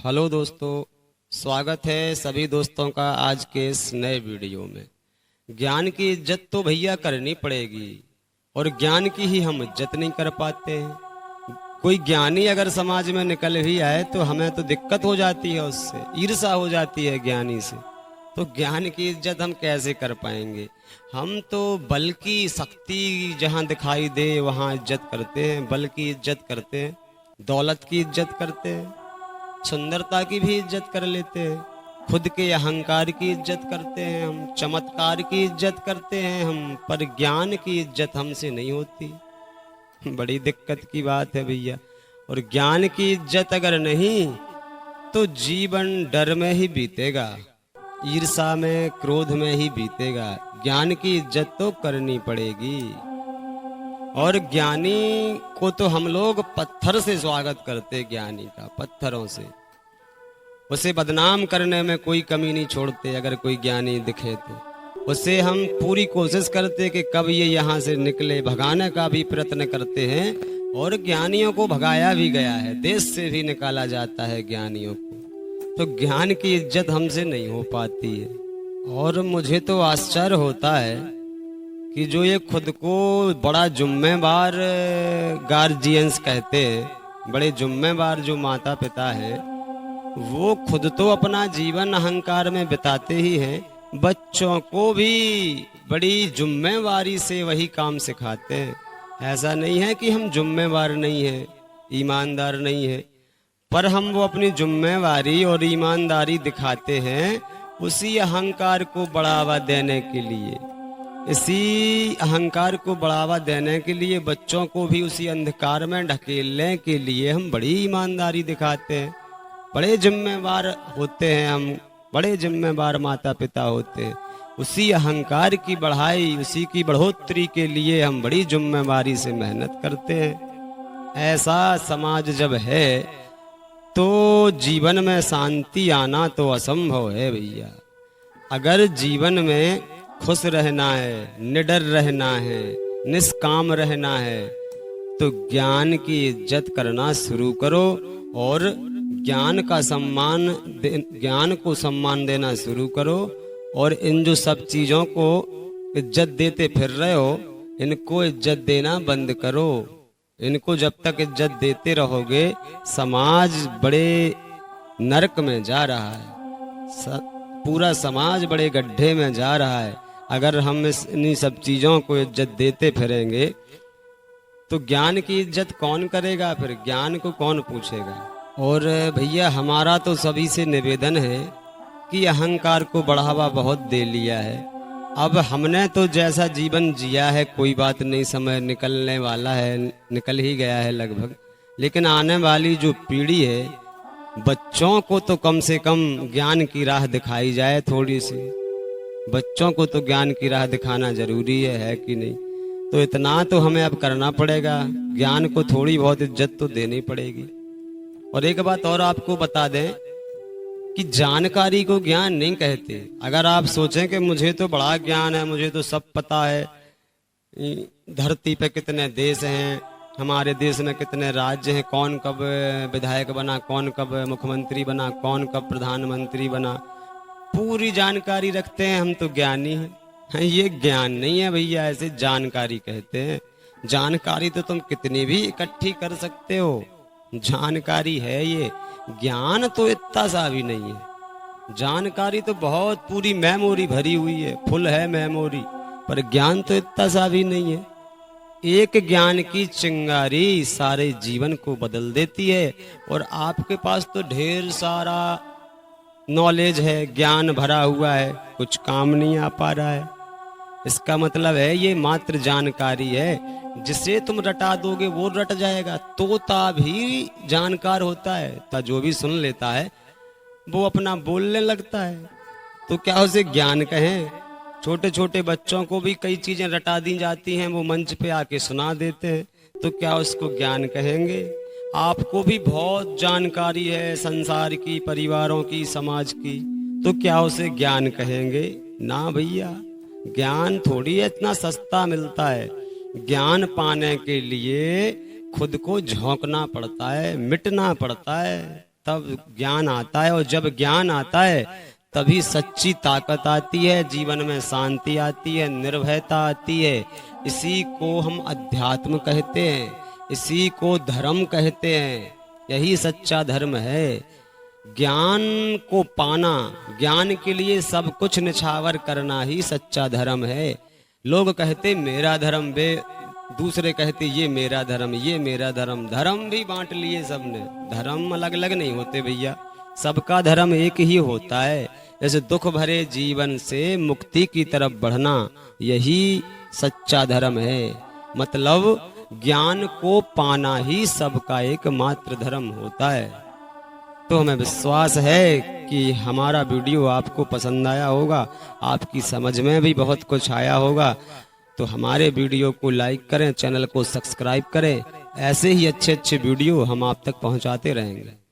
Hello दोस्तों, स्वागत है सभी दोस्तों का आज के इस नए वीडियो में। ज्ञान की इज्जत तो भैया करनी पड़ेगी और ज्ञान की ही हम इज्जत नहीं कर पाते हैं। कोई ज्ञानी अगर समाज में निकल भी आए तो हमें तो दिक्कत हो जाती है, उससे ईर्ष्या हो जाती है ज्ञानी से। तो ज्ञान की इज्जत हम कैसे कर पाएंगे? हम तो बल की शक्ति जहाँ दिखाई दे वहाँ इज्जत करते हैं, बल की इज्जत करते हैं, दौलत की इज्जत करते हैं, सुंदरता की भी इज्जत कर लेते हैं, खुद के अहंकार की इज्जत करते हैं, हम चमत्कार की इज्जत करते हैं हम, पर ज्ञान की इज्जत हमसे नहीं होती। बड़ी दिक्कत की बात है भैया। और ज्ञान की इज्जत अगर नहीं तो जीवन डर में ही बीतेगा, ईर्ष्या में, क्रोध में ही बीतेगा। ज्ञान की इज्जत तो करनी पड़ेगी। और ज्ञानी को तो हम लोग पत्थर से स्वागत करते, ज्ञानी का पत्थरों से। उसे बदनाम करने में कोई कमी नहीं छोड़ते। अगर कोई ज्ञानी दिखे तो उसे हम पूरी कोशिश करते कि कब ये यहाँ से निकले, भगाने का भी प्रयत्न करते हैं। और ज्ञानियों को भगाया भी गया है, देश से भी निकाला जाता है ज्ञानियों को। तो ज्ञान की इज्जत हमसे नहीं हो पाती है। और मुझे तो आश्चर्य होता है कि जो ये खुद को बड़ा जुम्मेवार गार्जियंस कहते हैं, बड़े जुम्मेवार जो माता पिता हैं, वो खुद तो अपना जीवन अहंकार में बिताते ही हैं, बच्चों को भी बड़ी जुम्मेवारी से वही काम सिखाते हैं। ऐसा नहीं है कि हम जुम्मेवार नहीं हैं, ईमानदार नहीं हैं, पर हम वो अपनी जुम्मेवारी और ईमानदारी दिखाते हैं उसी अहंकार को बढ़ावा देने के लिए। इसी अहंकार को बढ़ावा देने के लिए, बच्चों को भी उसी अंधकार में ढकेलने के लिए हम बड़ी ईमानदारी दिखाते हैं। बड़े जिम्मेवार होते हैं हम, बड़े जिम्मेवार माता पिता होते हैं। उसी अहंकार की बढ़ाई, उसी की बढ़ोतरी के लिए हम बड़ी जिम्मेवारी से मेहनत करते हैं। ऐसा समाज जब है तो जीवन में शांति आना तो असंभव है भैया। अगर जीवन में खुश रहना है, निडर रहना है, निष्काम रहना है, तो ज्ञान की इज्जत करना शुरू करो और ज्ञान को सम्मान देना शुरू करो। और इन जो सब चीजों को इज्जत देते फिर रहे हो, इनको इज्जत देना बंद करो। इनको जब तक इज्जत देते रहोगे, समाज बड़े नरक में जा रहा है, पूरा समाज बड़े गड्ढे में जा रहा है। अगर हम इन्हीं सब चीजों को इज्जत देते फिरेंगे तो ज्ञान की इज्जत कौन करेगा? फिर ज्ञान को कौन पूछेगा? और भैया हमारा तो सभी से निवेदन है कि अहंकार को बढ़ावा बहुत दे लिया है। अब हमने तो जैसा जीवन जिया है, कोई बात नहीं, समय निकलने वाला है, निकल ही गया है लगभग। लेकिन आने वाली जो पीढ़ी है, बच्चों को तो कम से कम ज्ञान की राह दिखाई जाए थोड़ी सी। बच्चों को तो ज्ञान की राह दिखाना जरूरी है कि नहीं? तो इतना तो हमें अब करना पड़ेगा, ज्ञान को थोड़ी बहुत इज्जत तो देनी पड़ेगी। और एक बात और आपको बता दें कि जानकारी को ज्ञान नहीं कहते। अगर आप सोचें कि मुझे तो बड़ा ज्ञान है, मुझे तो सब पता है, धरती पे कितने देश हैं, हमारे देश में कितने राज्य हैं, कौन कब विधायक बना, कौन कब मुख्यमंत्री बना, कौन कब प्रधानमंत्री बना, पूरी जानकारी रखते हैं, हम तो ज्ञानी हैं। ये ज्ञान नहीं है भैया, ऐसे जानकारी कहते हैं। जानकारी तो तुम कितनी भी इकट्ठी कर सकते हो, जानकारी है ये। ज्ञान तो इतना सा भी नहीं है। जानकारी तो बहुत पूरी मेमोरी भरी हुई है, फुल है मेमोरी, पर ज्ञान तो इतना सा भी नहीं है। एक ज्ञान की चिंगारी सारे जीवन को बदल देती है। और आपके पास तो ढेर सारा नॉलेज है, ज्ञान भरा हुआ है, कुछ काम नहीं आ पा रहा है। इसका मतलब है ये मात्र जानकारी है। जिसे तुम रटा दोगे वो रट जाएगा। तोता भी जानकार होता है, तो जो भी सुन लेता है वो अपना बोलने लगता है। तो क्या उसे ज्ञान कहें? छोटे छोटे बच्चों को भी कई चीजें रटा दी जाती हैं, वो मंच पे आके सुना देते हैं, तो क्या उसको ज्ञान कहेंगे? आपको भी बहुत जानकारी है संसार की, परिवारों की, समाज की, तो क्या उसे ज्ञान कहेंगे? ना भैया, ज्ञान थोड़ी इतना सस्ता मिलता है। ज्ञान पाने के लिए खुद को झोंकना पड़ता है, मिटना पड़ता है, तब ज्ञान आता है, और जब ज्ञान आता है तभी सच्ची ताकत आती है, जीवन में शांति आती है, निर्भयता आती है। इसी को हम अध्यात्म कहते हैं, इसी को धर्म कहते हैं। यही सच्चा धर्म है। ज्ञान को पाना, ज्ञान के लिए सब कुछ निछावर करना ही सच्चा धर्म है। लोग कहते मेरा धर्म, बे दूसरे कहते ये मेरा धर्म, ये मेरा धर्म। धर्म भी बांट लिए सबने, धर्म अलग अलग नहीं होते भैया, सबका धर्म एक ही होता है। जैसे दुख भरे जीवन से मुक्ति की तरफ बढ़ना, यही सच्चा धर्म है। मतलब ज्ञान को पाना ही सबका एकमात्र धर्म होता है। तो हमें विश्वास है कि हमारा वीडियो आपको पसंद आया होगा, आपकी समझ में भी बहुत कुछ आया होगा। तो हमारे वीडियो को लाइक करें, चैनल को सब्सक्राइब करें। ऐसे ही अच्छे अच्छे वीडियो हम आप तक पहुंचाते रहेंगे।